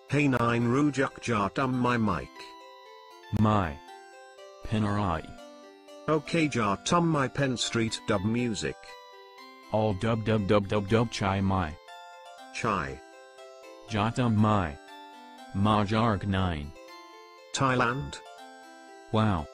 Hey 9 Rujak JAH-TUM-MAI mic. My. Pinarai. Okay JAH-TUM-MAI Pen Street dub music. All dub chai mai. Chai. JAH-TUM-MAI. Majarg 9. Thailand. Wow.